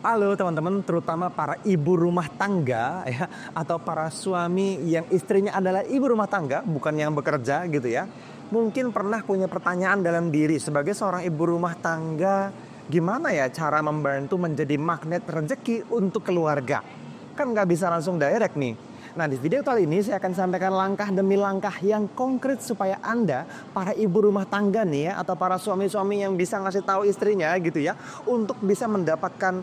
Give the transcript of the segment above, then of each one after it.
Halo teman-teman, terutama para ibu rumah tangga ya, atau para suami yang istrinya adalah ibu rumah tangga, bukan yang bekerja gitu ya. Mungkin pernah punya pertanyaan dalam diri sebagai seorang ibu rumah tangga, gimana ya cara membantu menjadi magnet rezeki untuk keluarga? Kan nggak bisa langsung direct nih. Nah, di video kali ini saya akan sampaikan langkah demi langkah yang konkret supaya Anda, para ibu rumah tangga nih ya, atau para suami-suami yang bisa ngasih tahu istrinya gitu ya, untuk bisa mendapatkan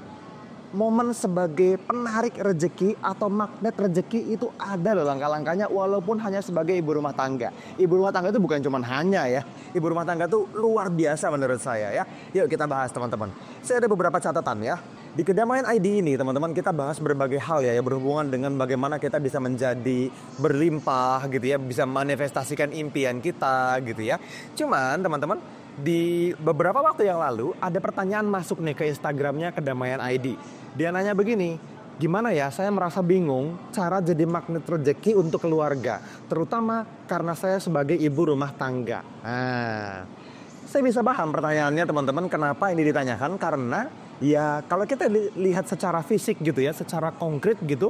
momen sebagai penarik rezeki atau magnet rezeki itu ada loh langkah-langkahnya, walaupun hanya sebagai ibu rumah tangga. Ibu rumah tangga itu bukan cuma hanya ya. Ibu rumah tangga itu luar biasa menurut saya ya. Yuk kita bahas teman-teman. Saya ada beberapa catatan ya. Di Kedamaian ID ini teman-teman kita bahas berbagai hal ya yang berhubungan dengan bagaimana kita bisa menjadi berlimpah gitu ya. Bisa manifestasikan impian kita gitu ya. Cuman teman-teman, di beberapa waktu yang lalu ada pertanyaan masuk nih ke Instagramnya Kedamaian ID. Dia nanya begini, gimana ya saya merasa bingung cara jadi magnet rezeki untuk keluarga, terutama karena saya sebagai ibu rumah tangga. Nah, saya bisa paham pertanyaannya teman-teman, kenapa ini ditanyakan, karena ya kalau kita lihat secara fisik gitu ya, secara konkret gitu,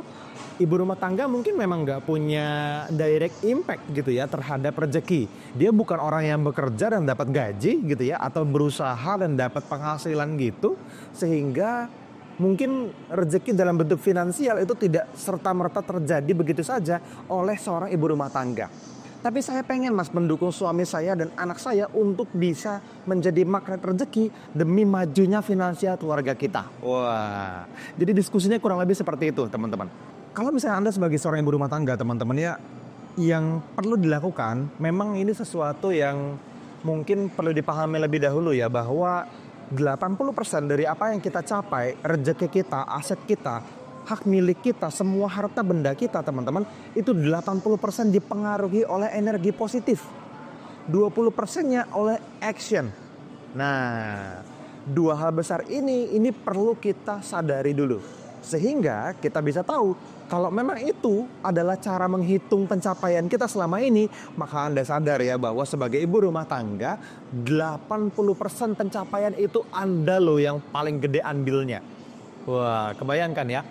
ibu rumah tangga mungkin memang nggak punya direct impact gitu ya terhadap rezeki. Dia bukan orang yang bekerja dan dapat gaji gitu ya, atau berusaha dan dapat penghasilan gitu, sehingga mungkin rezeki dalam bentuk finansial itu tidak serta-merta terjadi begitu saja oleh seorang ibu rumah tangga. Tapi saya pengen mas mendukung suami saya dan anak saya untuk bisa menjadi magnet rezeki demi majunya finansial keluarga kita. Wah, jadi diskusinya kurang lebih seperti itu teman-teman. Kalau misalnya Anda sebagai seorang ibu rumah tangga teman-teman ya, yang perlu dilakukan memang ini sesuatu yang mungkin perlu dipahami lebih dahulu ya, bahwa 80% dari apa yang kita capai, rezeki kita, aset kita, hak milik kita, semua harta benda kita teman-teman, itu 80% dipengaruhi oleh energi positif. 20%-nya oleh action. Nah, dua hal besar ini perlu kita sadari dulu. Sehingga kita bisa tahu kalau memang itu adalah cara menghitung pencapaian kita selama ini, maka Anda sadar ya bahwa sebagai ibu rumah tangga 80% pencapaian itu Anda loh yang paling gede andilnya. Wah, kebayangkan ya.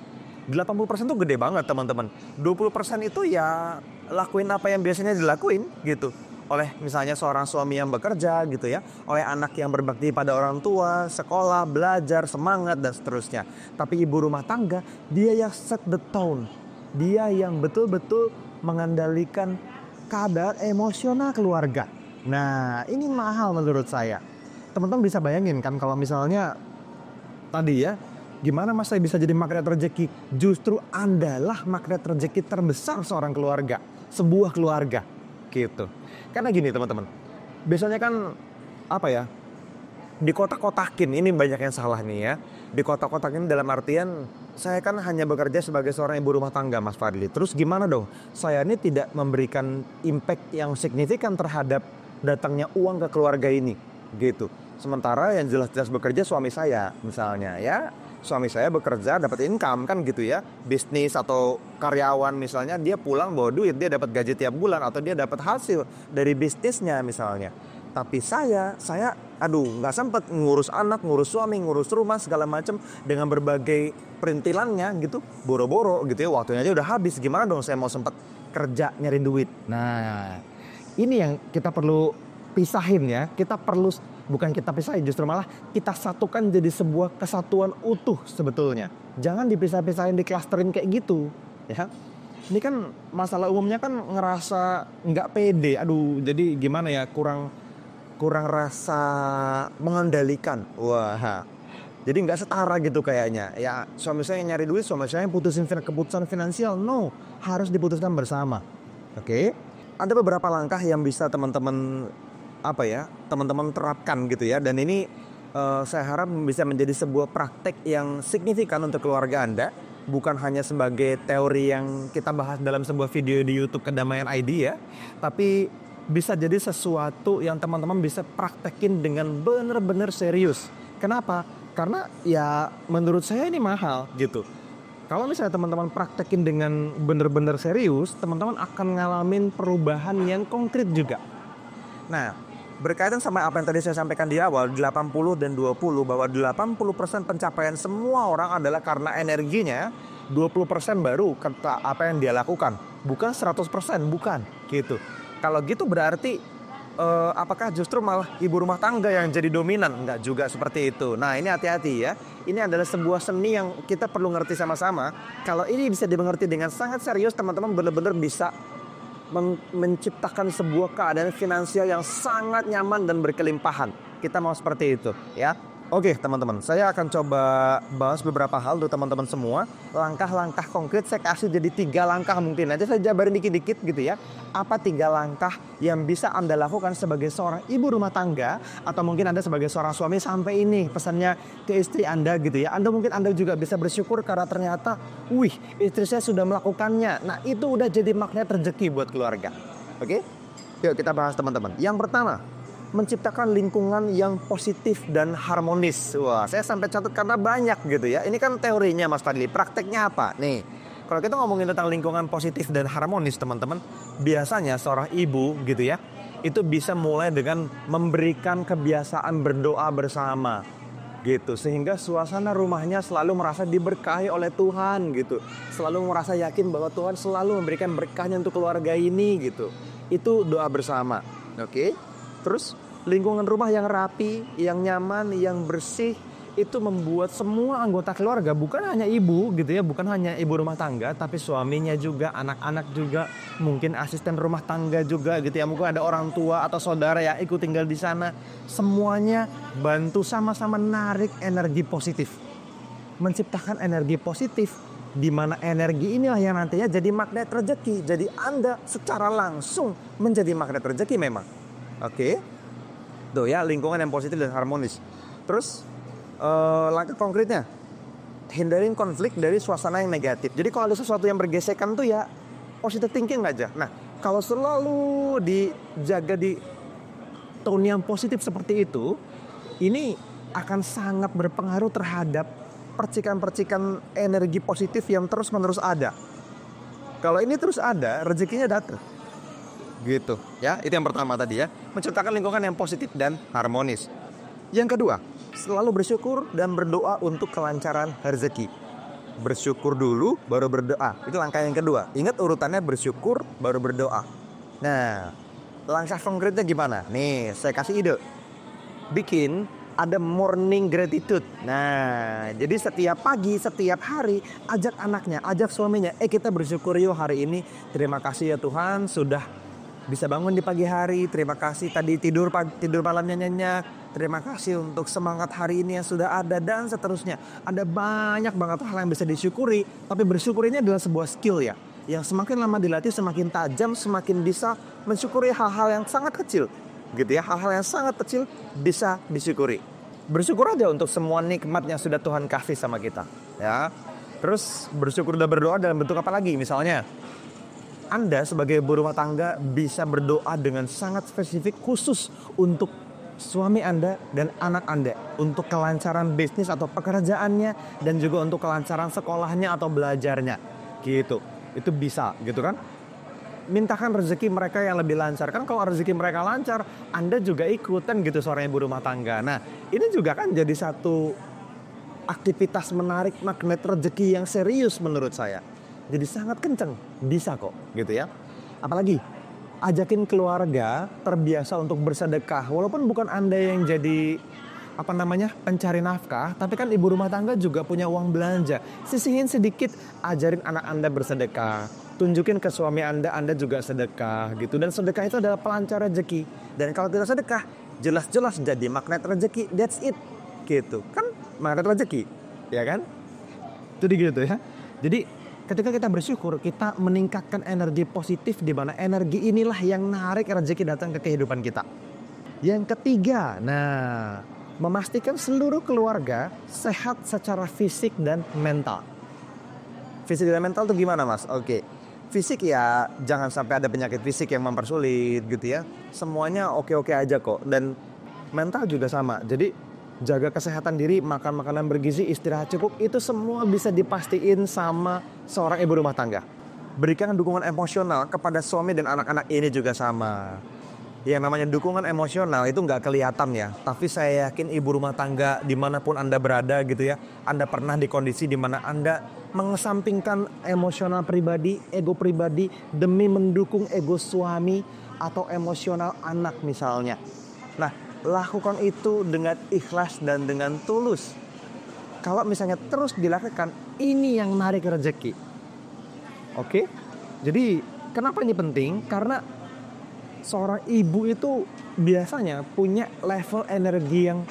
80% itu gede banget teman-teman. 20% itu ya lakuin apa yang biasanya dilakuin gitu. Oleh misalnya seorang suami yang bekerja gitu ya, oleh anak yang berbakti pada orang tua, sekolah, belajar, semangat dan seterusnya. Tapi ibu rumah tangga, dia yang set the tone. Dia yang betul-betul mengendalikan kadar emosional keluarga. Nah, ini mahal menurut saya. Teman-teman bisa bayangin kan kalau misalnya tadi ya, gimana mas saya bisa jadi magnet rezeki? Justru Andalah magnet rezeki terbesar seorang keluarga, sebuah keluarga gitu. Karena gini teman-teman, biasanya kan apa ya, dikotak-kotakin, ini banyak yang salah nih ya. Dikotak-kotakin dalam artian saya kan hanya bekerja sebagai seorang ibu rumah tangga Mas Fadli. Terus gimana dong? Saya ini tidak memberikan impact yang signifikan terhadap datangnya uang ke keluarga ini gitu. Sementara yang jelas-jelas bekerja suami saya misalnya ya. Suami saya bekerja dapat income kan gitu ya, bisnis atau karyawan misalnya, dia pulang bawa duit, dia dapat gaji tiap bulan atau dia dapat hasil dari bisnisnya misalnya. Tapi saya nggak sempat ngurus anak, ngurus suami, ngurus rumah segala macam dengan berbagai perintilannya gitu, boro-boro gitu ya, waktunya aja udah habis. Gimana dong saya mau sempat kerja nyari duit? Nah, ini yang kita perlu pisahin ya. Bukan kita pisahin, justru malah kita satukan jadi sebuah kesatuan utuh sebetulnya. Jangan dipisah-pisahin, diklasterin kayak gitu ya. Ini kan masalah umumnya kan ngerasa nggak pede. Aduh, jadi gimana ya, kurang rasa mengendalikan. Wah, jadi nggak setara gitu kayaknya. Ya suami saya yang nyari duit, suami saya yang putusin keputusan finansial. No, harus diputuskan bersama. Oke? Ada beberapa langkah yang bisa teman-teman terapkan gitu ya, dan ini saya harap bisa menjadi sebuah praktek yang signifikan untuk keluarga Anda, bukan hanya sebagai teori yang kita bahas dalam sebuah video di YouTube Kedamaian ID ya, tapi bisa jadi sesuatu yang teman-teman bisa praktekin dengan benar-benar serius. Kenapa? Karena ya menurut saya ini mahal gitu. Kalau misalnya teman-teman praktekin dengan benar-benar serius, teman-teman akan ngalamin perubahan yang konkret juga. Nah, Berkaitan sama apa yang tadi saya sampaikan di awal, 80 dan 20, bahwa 80% pencapaian semua orang adalah karena energinya, 20% baru kata apa yang dia lakukan. Bukan 100%, bukan gitu. Kalau gitu berarti apakah justru malah ibu rumah tangga yang jadi dominan? Enggak juga seperti itu. Nah, ini hati-hati ya. Ini adalah sebuah seni yang kita perlu ngerti sama-sama. Kalau ini bisa dimengerti dengan sangat serius, teman-teman benar-benar bisa menciptakan sebuah keadaan finansial yang sangat nyaman dan berkelimpahan. Kita mau seperti itu ya. Oke teman-teman, saya akan coba bahas beberapa hal untuk teman-teman semua. Langkah-langkah konkret saya kasih jadi 3 langkah, mungkin nanti saya jabarin dikit-dikit gitu ya. Apa 3 langkah yang bisa Anda lakukan sebagai seorang ibu rumah tangga, atau mungkin Anda sebagai seorang suami sampai ini pesannya ke istri Anda gitu ya. Anda juga bisa bersyukur karena ternyata wih, istri saya sudah melakukannya. Nah, itu udah jadi magnet rezeki buat keluarga. Oke? Yuk kita bahas teman-teman. Yang pertama, menciptakan lingkungan yang positif dan harmonis. Wah, saya sampai catat karena banyak gitu ya. Ini kan teorinya Mas Fadli, prakteknya apa? Nih, kalau kita ngomongin tentang lingkungan positif dan harmonis teman-teman, biasanya seorang ibu gitu ya, itu bisa mulai dengan memberikan kebiasaan berdoa bersama gitu, sehingga suasana rumahnya selalu merasa diberkahi oleh Tuhan gitu, selalu merasa yakin bahwa Tuhan selalu memberikan berkahnya untuk keluarga ini gitu. Itu doa bersama. Oke? Terus lingkungan rumah yang rapi, yang nyaman, yang bersih, itu membuat semua anggota keluarga, bukan hanya ibu gitu ya, bukan hanya ibu rumah tangga, tapi suaminya juga, anak-anak juga, mungkin asisten rumah tangga juga gitu ya, mungkin ada orang tua atau saudara yang ikut tinggal di sana. Semuanya bantu sama-sama narik energi positif, menciptakan energi positif, di mana energi inilah yang nantinya jadi magnet rezeki. Jadi Anda secara langsung menjadi magnet rezeki memang. Oke, tuh ya, lingkungan yang positif dan harmonis. Terus langkah konkretnya, hindarin konflik dari suasana yang negatif. Jadi kalau ada sesuatu yang bergesekan tuh ya positive thinking aja. Nah, kalau selalu dijaga di tone yang positif seperti itu, ini akan sangat berpengaruh terhadap percikan-percikan energi positif yang terus-menerus ada. Kalau ini terus ada, rezekinya datang. Gitu ya, itu yang pertama tadi ya, menciptakan lingkungan yang positif dan harmonis. Yang kedua, selalu bersyukur dan berdoa untuk kelancaran rezeki. Bersyukur dulu baru berdoa, itu langkah yang kedua. Ingat urutannya, bersyukur baru berdoa. Nah, langkah konkretnya gimana? Nih, saya kasih ide. Bikin ada morning gratitude. Nah, jadi setiap pagi, setiap hari, ajak anaknya, ajak suaminya, kita bersyukur yuk hari ini. Terima kasih ya Tuhan sudah bisa bangun di pagi hari. Terima kasih tadi tidur malamnya nyenyak. Terima kasih untuk semangat hari ini yang sudah ada, dan seterusnya. Ada banyak banget hal yang bisa disyukuri. Tapi bersyukur ini adalah sebuah skill ya, yang semakin lama dilatih semakin tajam, semakin bisa mensyukuri hal-hal yang sangat kecil gitu ya. Hal-hal yang sangat kecil bisa disyukuri. Bersyukur aja untuk semua nikmat yang sudah Tuhan kasih sama kita ya. Terus bersyukur dan berdoa dalam bentuk apa lagi? Misalnya Anda sebagai ibu rumah tangga bisa berdoa dengan sangat spesifik khusus untuk suami Anda dan anak Anda, untuk kelancaran bisnis atau pekerjaannya, dan juga untuk kelancaran sekolahnya atau belajarnya gitu. Itu bisa gitu kan. Mintakan rezeki mereka yang lebih lancar. Kan kalau rezeki mereka lancar, Anda juga ikutan gitu seorang ibu rumah tangga. Nah, ini juga kan jadi satu aktivitas menarik magnet rezeki yang serius menurut saya. Jadi sangat kenceng, bisa kok gitu ya. Apalagi ajakin keluarga terbiasa untuk bersedekah. Walaupun bukan Anda yang jadi pencari nafkah, tapi kan ibu rumah tangga juga punya uang belanja. Sisihin sedikit, ajarin anak Anda bersedekah. Tunjukin ke suami Anda juga sedekah gitu. Dan sedekah itu adalah pelancar rezeki. Dan kalau tidak sedekah, jelas-jelas jadi magnet rezeki. That's it gitu. Kan magnet rezeki, ya kan? Jadi gitu ya. Jadi ketika kita bersyukur, kita meningkatkan energi positif, di mana energi inilah yang narik rezeki datang ke kehidupan kita. Yang ketiga, memastikan seluruh keluarga sehat secara fisik dan mental. Fisik dan mental itu gimana Mas? Oke. Fisik ya jangan sampai ada penyakit fisik yang mempersulit gitu ya. Semuanya oke-oke aja kok. Dan mental juga sama. Jadi jaga kesehatan diri, makan makanan bergizi, istirahat cukup, itu semua bisa dipastiin sama seorang ibu rumah tangga. Berikan dukungan emosional kepada suami dan anak-anak ini juga sama. Yang namanya dukungan emosional itu nggak kelihatan ya. Tapi saya yakin ibu rumah tangga dimanapun Anda berada gitu ya. Anda pernah di kondisi dimana Anda mengesampingkan emosional pribadi, ego pribadi demi mendukung ego suami atau emosional anak misalnya. Nah, lakukan itu dengan ikhlas dan dengan tulus. Kalau misalnya terus dilakukan, ini yang narik rezeki. Oke? Jadi kenapa ini penting? Karena seorang ibu itu biasanya punya level energi yang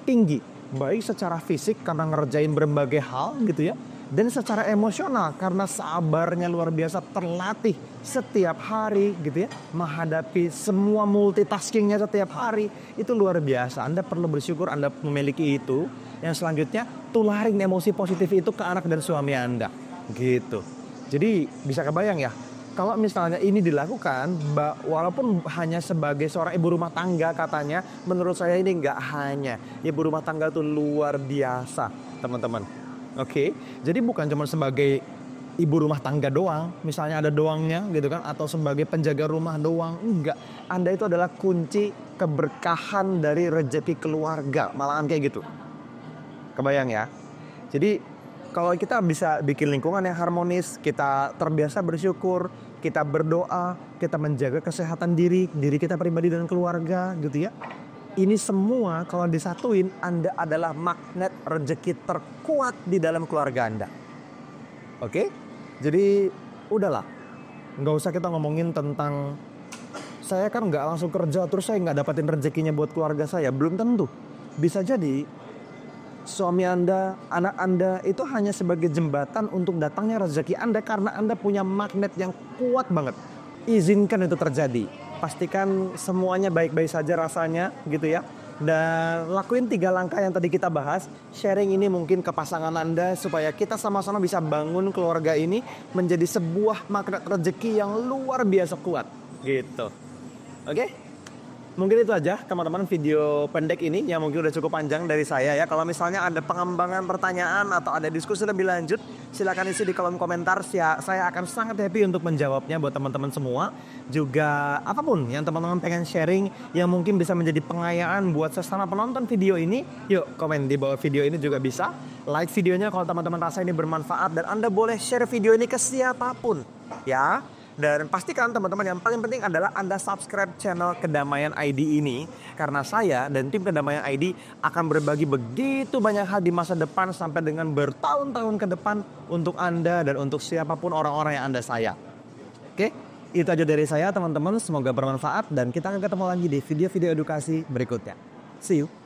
tinggi. Baik secara fisik karena ngerjain berbagai hal gitu ya. Dan secara emosional karena sabarnya luar biasa, terlatih setiap hari gitu ya. Menghadapi semua multitaskingnya setiap hari. Itu luar biasa. Anda perlu bersyukur Anda memiliki itu. Yang selanjutnya tularin emosi positif itu ke anak dan suami Anda. Gitu. Jadi bisa kebayang ya. Kalau misalnya ini dilakukan, walaupun hanya sebagai seorang ibu rumah tangga katanya, menurut saya ini nggak hanya. Ibu rumah tangga itu luar biasa, teman-teman. Oke, jadi bukan cuma sebagai ibu rumah tangga doang, misalnya ada doangnya gitu kan, atau sebagai penjaga rumah doang. Enggak, Anda itu adalah kunci keberkahan dari rezeki keluarga, malahan kayak gitu. Kebayang ya? Jadi kalau kita bisa bikin lingkungan yang harmonis, kita terbiasa bersyukur, kita berdoa, kita menjaga kesehatan diri kita pribadi dan keluarga gitu ya. Ini semua kalau disatuin, Anda adalah magnet rezeki terkuat di dalam keluarga Anda. Oke? Jadi udahlah, nggak usah kita ngomongin tentang saya kan nggak langsung kerja terus saya nggak dapatin rezekinya buat keluarga saya. Belum tentu. Bisa jadi suami Anda, anak Anda itu hanya sebagai jembatan untuk datangnya rezeki Anda karena Anda punya magnet yang kuat banget. Izinkan itu terjadi. Pastikan semuanya baik-baik saja rasanya gitu ya. Dan lakuin 3 langkah yang tadi kita bahas. Sharing ini mungkin ke pasangan Anda supaya kita sama-sama bisa bangun keluarga ini menjadi sebuah magnet rezeki yang luar biasa kuat gitu. Oke? Mungkin itu aja teman-teman video pendek ini yang mungkin udah cukup panjang dari saya ya. Kalau misalnya ada pengembangan pertanyaan atau ada diskusi lebih lanjut, silakan isi di kolom komentar. Saya akan sangat happy untuk menjawabnya buat teman-teman semua. Juga apapun yang teman-teman pengen sharing yang mungkin bisa menjadi pengayaan buat sesama penonton video ini, yuk komen di bawah video ini juga bisa. Like videonya kalau teman-teman rasa ini bermanfaat dan Anda boleh share video ini ke siapapun ya. Dan pastikan teman-teman yang paling penting adalah Anda subscribe channel Kedamaian ID ini. Karena saya dan tim Kedamaian ID akan berbagi begitu banyak hal di masa depan sampai dengan bertahun-tahun ke depan untuk Anda dan untuk siapapun orang-orang yang Anda sayang. Oke, itu aja dari saya teman-teman. Semoga bermanfaat dan kita akan ketemu lagi di video-video edukasi berikutnya. See you.